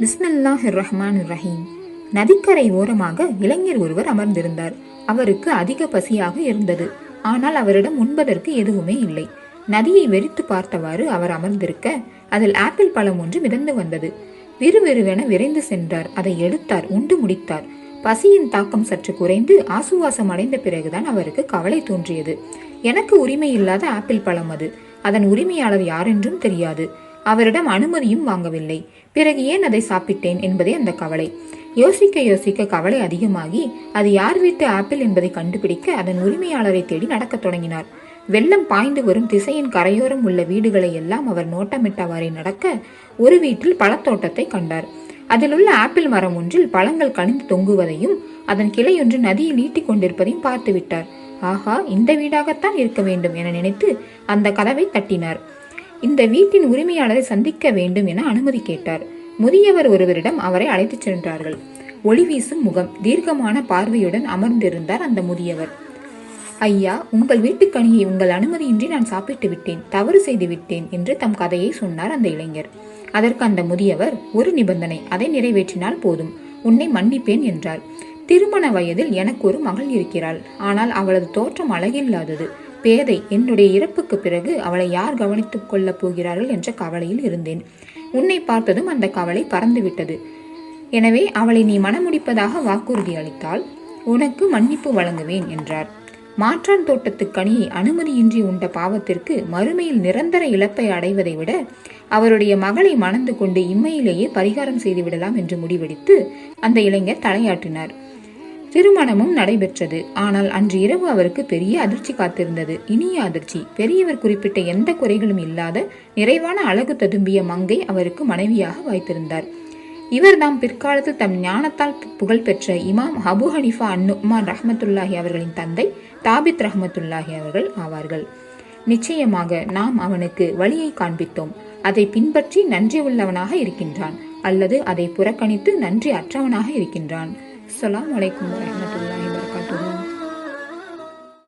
பிஸ்மில்லாஹிர் ரஹ்மானிர் ரஹீம். நதிக்கரை ஓரமாக இளைஞர் ஒருவர் அமர்ந்திருந்தார். அவருக்கு அதிக பசியாக இருந்தது. ஆனால் அவரிடம் உண்பதற்கு எதுவுமே இல்லை. நதியை வெறித்து பார்த்தவாறு அவர் அமர்ந்திருக்க அதில் ஆப்பிள் பழம் ஒன்று மிதந்து வந்தது. விறுவிறுவென விரைந்து சென்றார். அதை எடுத்தார், உண்டு முடித்தார். பசியின் தாக்கம் சற்று குறைந்து ஆசுவாசம் அடைந்த பிறகுதான் அவருக்கு கவலை தோன்றியது. எனக்கு உரிமை இல்லாத ஆப்பிள் பழம் அது. அதன் உரிமையாளர் யாரென்றும் தெரியாது. அவரிடம் அனுமதியும் வாங்கவில்லை. பிறகு ஏன் அதை சாப்பிட்டேன் என்பதே அந்த கவலை. யோசிக்க யோசிக்க கவலை அதிகமாகி அது யார் வீட்டு ஆப்பிள் என்பதை கண்டுபிடிக்க அதன் உரிமையாளரை தேடி நடக்கத் தொடங்கினார். வெள்ளம் பாய்ந்து வரும் திசையின் கரையோரம் உள்ள வீடுகளை எல்லாம் அவர் நோட்டமிட்டவாறே நடக்க ஒரு வீட்டில் பழத்தோட்டத்தை கண்டார். அதில் உள்ள ஆப்பிள் மரம் ஒன்றில் பழங்கள் கனிந்து தொங்குவதையும் அதன் கிளையொன்று நதியில் ஈட்டிக் கொண்டிருப்பதையும் பார்த்து விட்டார். ஆஹா, இந்த வீடாகத்தான் இருக்க வேண்டும் என நினைத்து அந்த கதவை தட்டினார். இந்த வீட்டின் உரிமையாளரை சந்திக்க வேண்டும் என அனுமதி கேட்டார். முதியவர் ஒருவரிடம் அவரை அழைத்துச் சென்றார்கள். ஒளி வீசும் முகம், தீர்க்கமான பார்வையுடன் அமர்ந்திருந்தார் அந்த முதியவர். ஐயா, உங்கள் வீட்டுக்கனியை உங்கள் அனுமதியின்றி நான் சாப்பிட்டு விட்டேன், தவறு செய்து விட்டேன் என்று தம் கதையை சொன்னார் அந்த இளைஞர். அதற்கு அந்த முதியவர், ஒரு நிபந்தனை, அதை நிறைவேற்றினால் போதும், உன்னை மன்னிப்பேன் என்றார். திருமண வயதில் எனக்கு ஒரு மகள் இருக்கிறாள். ஆனால் அவளது தோற்றம் அழகில்லாதது, பேதை. என்னுடைய இறப்புக்கு பிறகு அவளை யார் கவனித்துக் கொள்ளப் போகிறார்கள் என்ற கவலையில் இருந்தேன். உன்னை பார்த்ததும் அந்த கவலை பறந்துவிட்டது. எனவே அவளை நீ மணமுடிப்பதாக வாக்குறுதி அளித்தால் உனக்கு மன்னிப்பு வழங்குவேன் என்றார். மாற்றான் தோட்டத்து கனியை அனுமதியின்றி உண்ட பாவத்திற்கு மறுமையில் நிரந்தர இழப்பை அடைவதை விட அவருடைய மகளை மணந்து கொண்டு இம்மையிலேயே பரிகாரம் செய்து விடலாம் என்று முடிவெடுத்து அந்த இளைஞர் தலையாட்டினார். திருமணமும் நடைபெற்றது. ஆனால் அன்று இரவு அவருக்கு பெரிய அதிர்ச்சி காத்திருந்தது. இனிய அதிர்ச்சி. பெரியவர் குறிப்பிட்ட எந்த குறைகளும் இல்லாத நிறைவான அழகு ததும்பிய மங்கை அவருக்கு மனைவியாக வாய்த்திருந்தார். இவர்தாம் பிற்காலத்தில் தம் ஞானத்தால் புகழ்பெற்ற இமாம் அபு ஹனிஃபா அன்-நுஅ்மான் ரஹ்மத்துல்லாஹி அவர்களின் தந்தை தாபித் ரஹ்மத்துல்லாஹி அவர்கள் ஆவார்கள். நிச்சயமாக நாம் அவனுக்கு வழியை காண்பித்தோம். அதை பின்பற்றி நன்றி உள்ளவனாக இருக்கின்றான், அல்லது அதை புறக்கணித்து நன்றி அற்றவனாக இருக்கின்றான். அஸ்ஸலாமு அலைக்கும் வரஹ்மத்துல்லாஹி